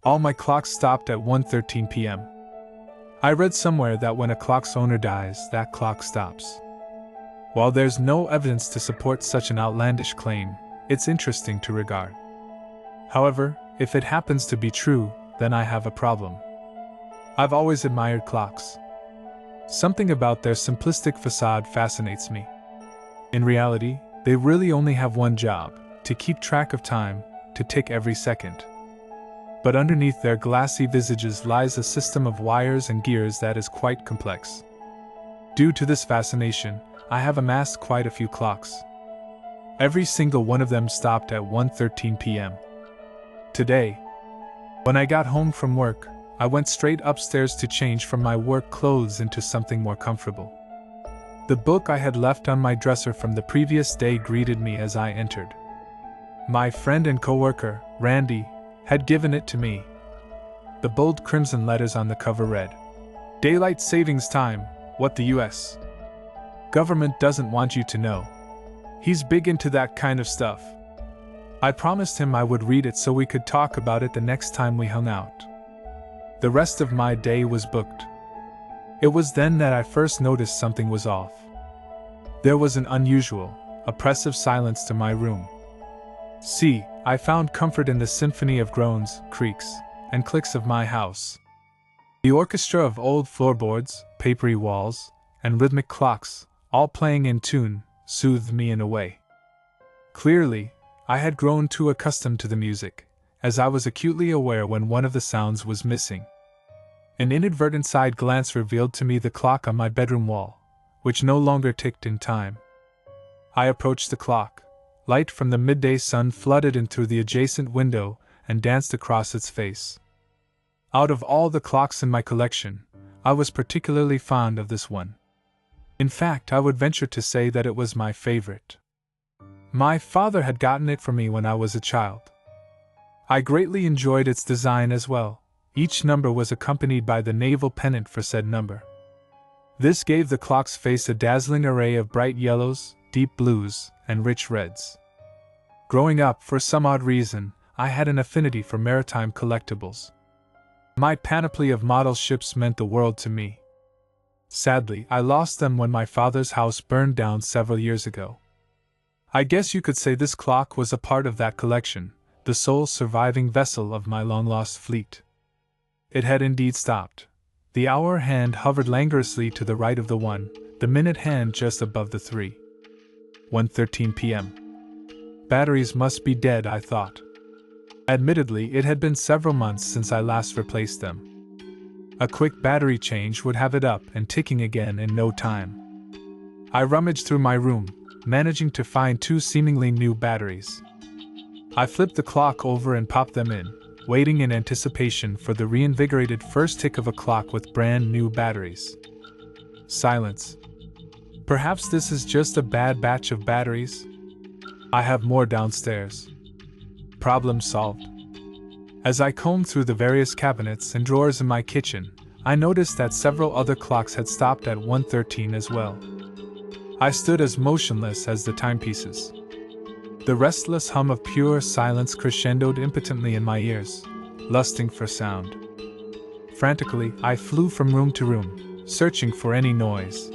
All my clocks stopped at 1:13 p.m. I read somewhere that when a clock's owner dies, that clock stops. While there's no evidence to support such an outlandish claim, it's interesting to regard. However, if it happens to be true, then I have a problem. I've always admired clocks. Something about their simplistic facade fascinates me. In reality, they really only have one job: to keep track of time, to tick every second. But underneath their glassy visages lies a system of wires and gears that is quite complex. Due to this fascination, I have amassed quite a few clocks. Every single one of them stopped at 1:13 p.m. Today, when I got home from work, I went straight upstairs to change from my work clothes into something more comfortable. The book I had left on my dresser from the previous day greeted me as I entered. My friend and co-worker, Randy, had given it to me. The bold crimson letters on the cover read, "Daylight Savings Time, what the US government doesn't want you to know. He's big into that kind of stuff." I promised him I would read it so we could talk about it the next time we hung out. The rest of my day was booked. It was then that I first noticed something was off. There was an unusual, oppressive silence to my room. See, I found comfort in the symphony of groans, creaks, and clicks of my house. The orchestra of old floorboards, papery walls, and rhythmic clocks, all playing in tune, soothed me in a way. Clearly, I had grown too accustomed to the music, as I was acutely aware when one of the sounds was missing. An inadvertent side glance revealed to me the clock on my bedroom wall, which no longer ticked in time. I approached the clock. Light from the midday sun flooded in through the adjacent window and danced across its face. Out of all the clocks in my collection, I was particularly fond of this one. In fact, I would venture to say that it was my favorite. My father had gotten it for me when I was a child. I greatly enjoyed its design as well. Each number was accompanied by the naval pennant for said number. This gave the clock's face a dazzling array of bright yellows, deep blues, and rich reds. Growing up, for some odd reason, I had an affinity for maritime collectibles. My panoply of model ships meant the world to me. Sadly, I lost them when my father's house burned down several years ago. I guess you could say this clock was a part of that collection, the sole surviving vessel of my long-lost fleet. It had indeed stopped. The hour hand hovered languorously to the right of the 1, the minute hand just above the 3. 1:13 p.m. Batteries must be dead, I thought. Admittedly, it had been several months since I last replaced them. A quick battery change would have it up and ticking again in no time. I rummaged through my room, managing to find 2 seemingly new batteries. I flipped the clock over and popped them in, waiting in anticipation for the reinvigorated first tick of a clock with brand new batteries. Silence. Perhaps this is just a bad batch of batteries? I have more downstairs. Problem solved. As I combed through the various cabinets and drawers in my kitchen, I noticed that several other clocks had stopped at 1:13 as well. I stood as motionless as the timepieces. The restless hum of pure silence crescendoed impotently in my ears, lusting for sound. Frantically, I flew from room to room, searching for any noise.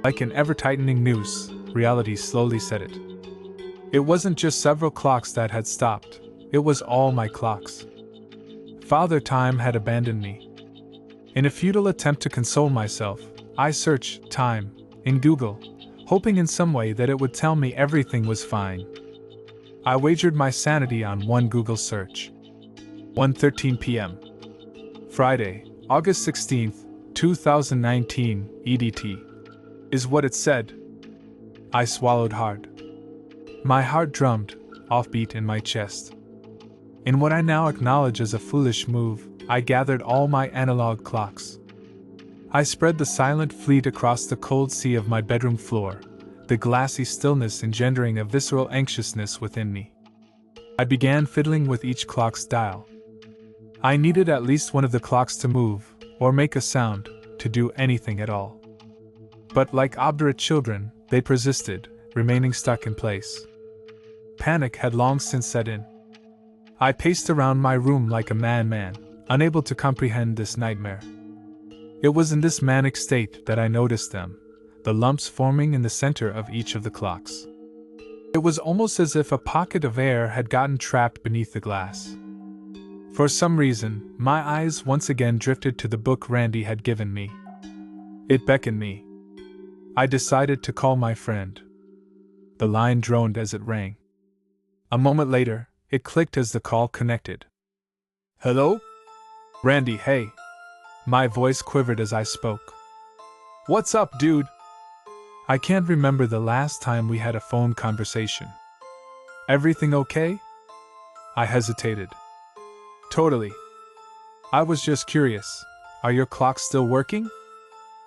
Like an ever-tightening noose, reality slowly set it. It wasn't just several clocks that had stopped, it was all my clocks. Father Time had abandoned me. In a futile attempt to console myself, I searched time in Google, hoping in some way that it would tell me everything was fine. I wagered my sanity on one Google search. 1:13 p.m. Friday, August 16th, 2019, EDT. Is what it said. I swallowed hard. My heart drummed, offbeat in my chest. In what I now acknowledge as a foolish move, I gathered all my analog clocks. I spread the silent fleet across the cold sea of my bedroom floor, the glassy stillness engendering a visceral anxiousness within me. I began fiddling with each clock's dial. I needed at least one of the clocks to move, or make a sound, to do anything at all. But like obdurate children, they persisted, remaining stuck in place. Panic had long since set in. I paced around my room like a madman, unable to comprehend this nightmare. It was in this manic state that I noticed them, the lumps forming in the center of each of the clocks. It was almost as if a pocket of air had gotten trapped beneath the glass. For some reason, my eyes once again drifted to the book Randy had given me. It beckoned me. I decided to call my friend. The line droned as it rang. A moment later, it clicked as the call connected. "Hello? Randy, hey." My voice quivered as I spoke. "What's up, dude?" I can't remember the last time we had a phone conversation. "Everything okay?" I hesitated. "Totally. I was just curious. Are your clocks still working?"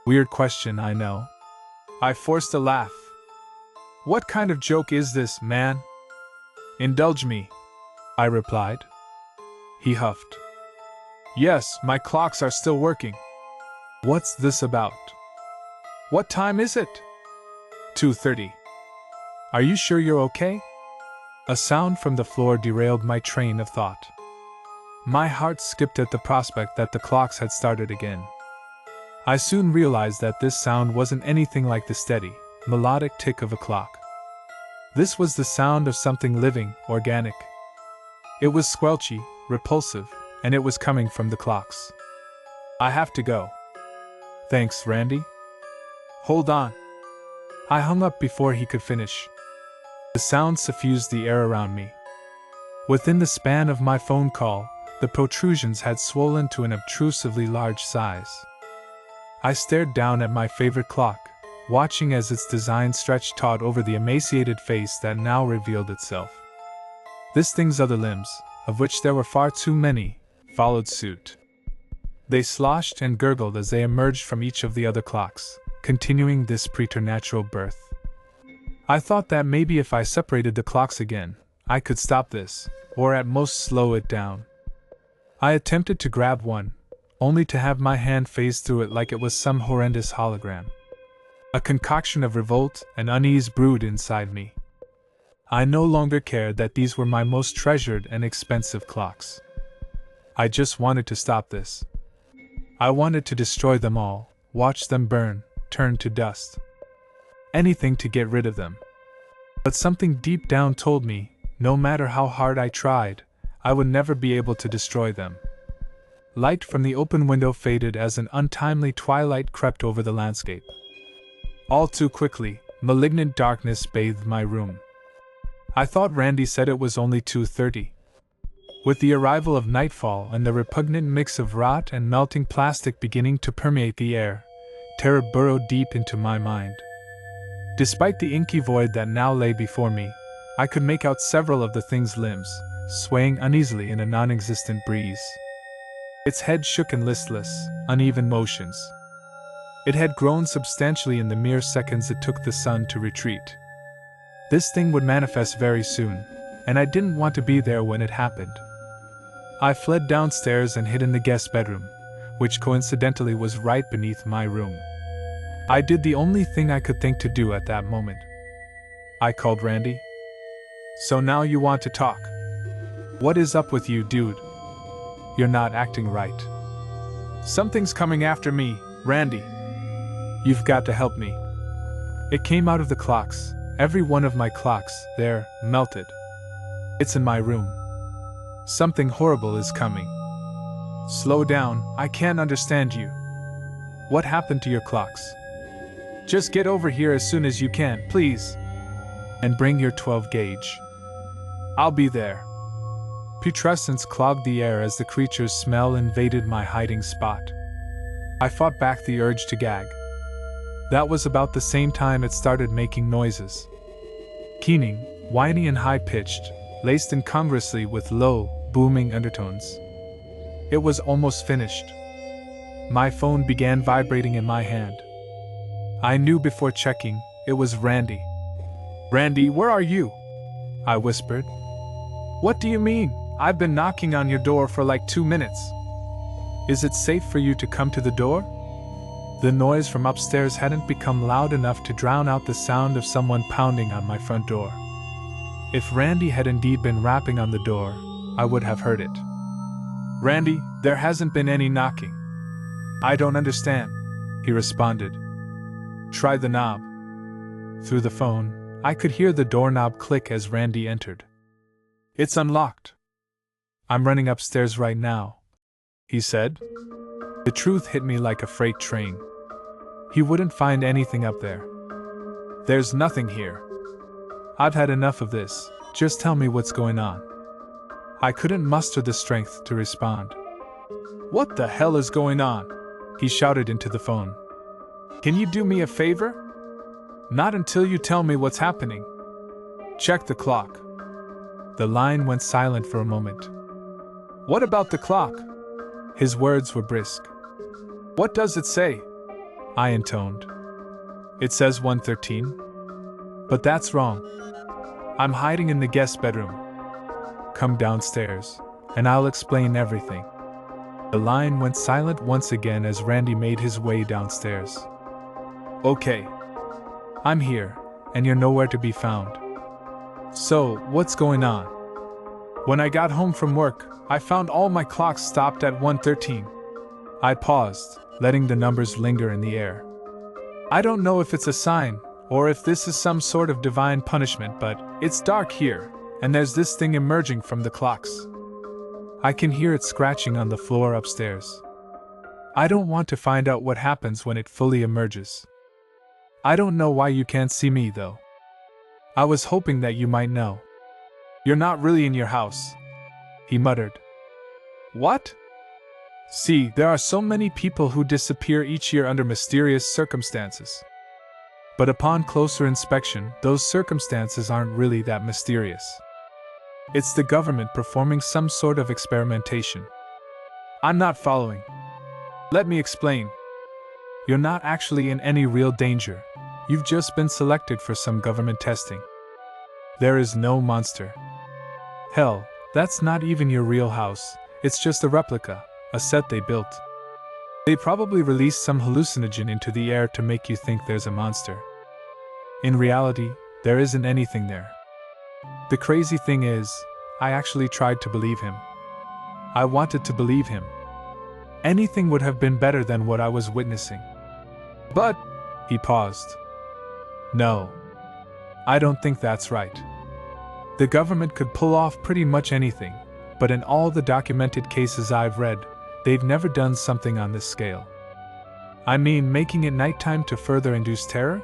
Weird question, I know. I forced a laugh. "What kind of joke is this, man?" "Indulge me," I replied. He huffed. "Yes, my clocks are still working." "What's this about?" "What time is it?" 2:30. "Are you sure you're okay?" A sound from the floor derailed my train of thought. My heart skipped at the prospect that the clocks had started again. I soon realized that this sound wasn't anything like the steady, melodic tick of a clock. This was the sound of something living, organic. It was squelchy, repulsive, and it was coming from the clocks. "I have to go." "Thanks, Randy." "Hold on." I hung up before he could finish. The sound suffused the air around me. Within the span of my phone call, the protrusions had swollen to an obtrusively large size. I stared down at my favorite clock, watching as its design stretched taut over the emaciated face that now revealed itself. This thing's other limbs, of which there were far too many, followed suit. They sloshed and gurgled as they emerged from each of the other clocks, continuing this preternatural birth. I thought that maybe if I separated the clocks again, I could stop this, or at most slow it down. I attempted to grab one, only to have my hand phase through it like it was some horrendous hologram. A concoction of revolt and unease brewed inside me. I no longer cared that these were my most treasured and expensive clocks. I just wanted to stop this. I wanted to destroy them all, watch them burn, turn to dust. Anything to get rid of them. But something deep down told me, no matter how hard I tried, I would never be able to destroy them. Light from the open window faded as an untimely twilight crept over the landscape. All too quickly, malignant darkness bathed my room. I thought Randy said it was only 2:30. With the arrival of nightfall and the repugnant mix of rot and melting plastic beginning to permeate the air, terror burrowed deep into my mind. Despite the inky void that now lay before me, I could make out several of the thing's limbs, swaying uneasily in a non-existent breeze. Its head shook in listless, uneven motions. It had grown substantially in the mere seconds it took the sun to retreat. This thing would manifest very soon, and I didn't want to be there when it happened. I fled downstairs and hid in the guest bedroom, which coincidentally was right beneath my room. I did the only thing I could think to do at that moment. I called Randy. "So now you want to talk? What is up with you, dude? You're not acting right. Something's coming after me, Randy. You've got to help me." It came out of the clocks, every one of my clocks, there, melted. "It's in my room. Something horrible is coming." "Slow down, I can't understand you. What happened to your clocks? Just get over here as soon as you can, please. And bring your 12 gauge. I'll be there." Putrescence clogged the air as the creature's smell invaded my hiding spot. I fought back the urge to gag. That was about the same time it started making noises. Keening, whiny and high-pitched, laced incongruously with low, booming undertones. It was almost finished. My phone began vibrating in my hand. I knew before checking, it was Randy. "Randy, where are you?" I whispered. "What do you mean? I've been knocking on your door for like 2 minutes. Is it safe for you to come to the door?" The noise from upstairs hadn't become loud enough to drown out the sound of someone pounding on my front door. If Randy had indeed been rapping on the door, I would have heard it. Randy, there hasn't been any knocking. I don't understand, he responded. Try the knob. Through the phone, I could hear the doorknob click as Randy entered. It's unlocked. I'm running upstairs right now, he said. The truth hit me like a freight train. He wouldn't find anything up there. There's nothing here. I've had enough of this, just tell me what's going on. I couldn't muster the strength to respond. What the hell is going on? He shouted into the phone. Can you do me a favor? Not until you tell me what's happening. Check the clock. The line went silent for a moment. What about the clock? His words were brisk. What does it say? I intoned. It says 1:13. But that's wrong. I'm hiding in the guest bedroom. Come downstairs, and I'll explain everything. The line went silent once again as Randy made his way downstairs. Okay. I'm here, and you're nowhere to be found. So, what's going on? When I got home from work, I found all my clocks stopped at 1:13. I paused, letting the numbers linger in the air. I don't know if it's a sign, or if this is some sort of divine punishment, but it's dark here, and there's this thing emerging from the clocks. I can hear it scratching on the floor upstairs. I don't want to find out what happens when it fully emerges. I don't know why you can't see me, though. I was hoping that you might know. You're not really in your house, he muttered. What? See, there are so many people who disappear each year under mysterious circumstances. But upon closer inspection, those circumstances aren't really that mysterious. It's the government performing some sort of experimentation. I'm not following. Let me explain. You're not actually in any real danger. You've just been selected for some government testing. There is no monster. Hell, that's not even your real house. It's just a replica, a set they built. They probably released some hallucinogen into the air to make you think there's a monster. In reality, there isn't anything there. The crazy thing is, I actually tried to believe him. I wanted to believe him. Anything would have been better than what I was witnessing. But, he paused. No. I don't think that's right. The government could pull off pretty much anything, but in all the documented cases I've read, they've never done something on this scale. I mean, making it nighttime to further induce terror?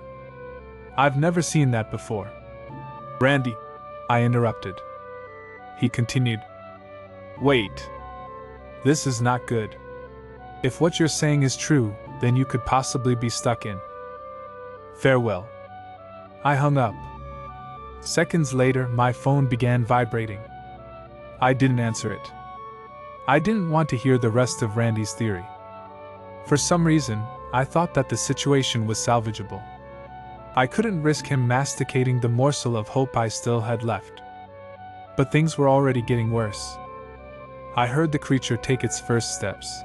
I've never seen that before. Randy, I interrupted. He continued. Wait. This is not good. If what you're saying is true, then you could possibly be stuck in. Farewell. I hung up. Seconds later, my phone began vibrating. I didn't answer it. I didn't want to hear the rest of Randy's theory. For some reason, I thought that the situation was salvageable. I couldn't risk him masticating the morsel of hope I still had left. But things were already getting worse. I heard the creature take its first steps.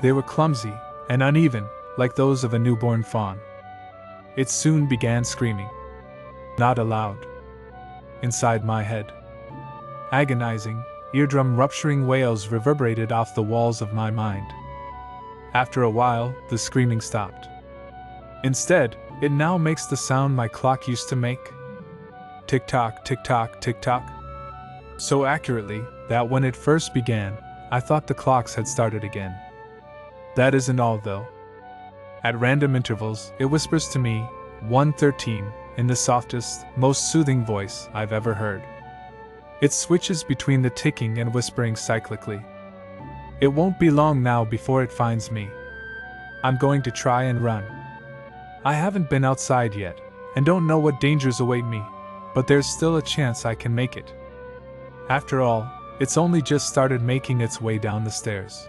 They were clumsy and uneven, like those of a newborn fawn. It soon began screaming. Not aloud. Inside my head. Agonizing, eardrum-rupturing wails reverberated off the walls of my mind. After a while, the screaming stopped. Instead, it now makes the sound my clock used to make. Tick-tock, tick-tock, tick-tock. So accurately that when it first began, I thought the clocks had started again. That isn't all, though. At random intervals, it whispers to me, 1:13, in the softest, most soothing voice I've ever heard. It switches between the ticking and whispering cyclically. It won't be long now before it finds me. I'm going to try and run. I haven't been outside yet, and don't know what dangers await me, but there's still a chance I can make it. After all, it's only just started making its way down the stairs.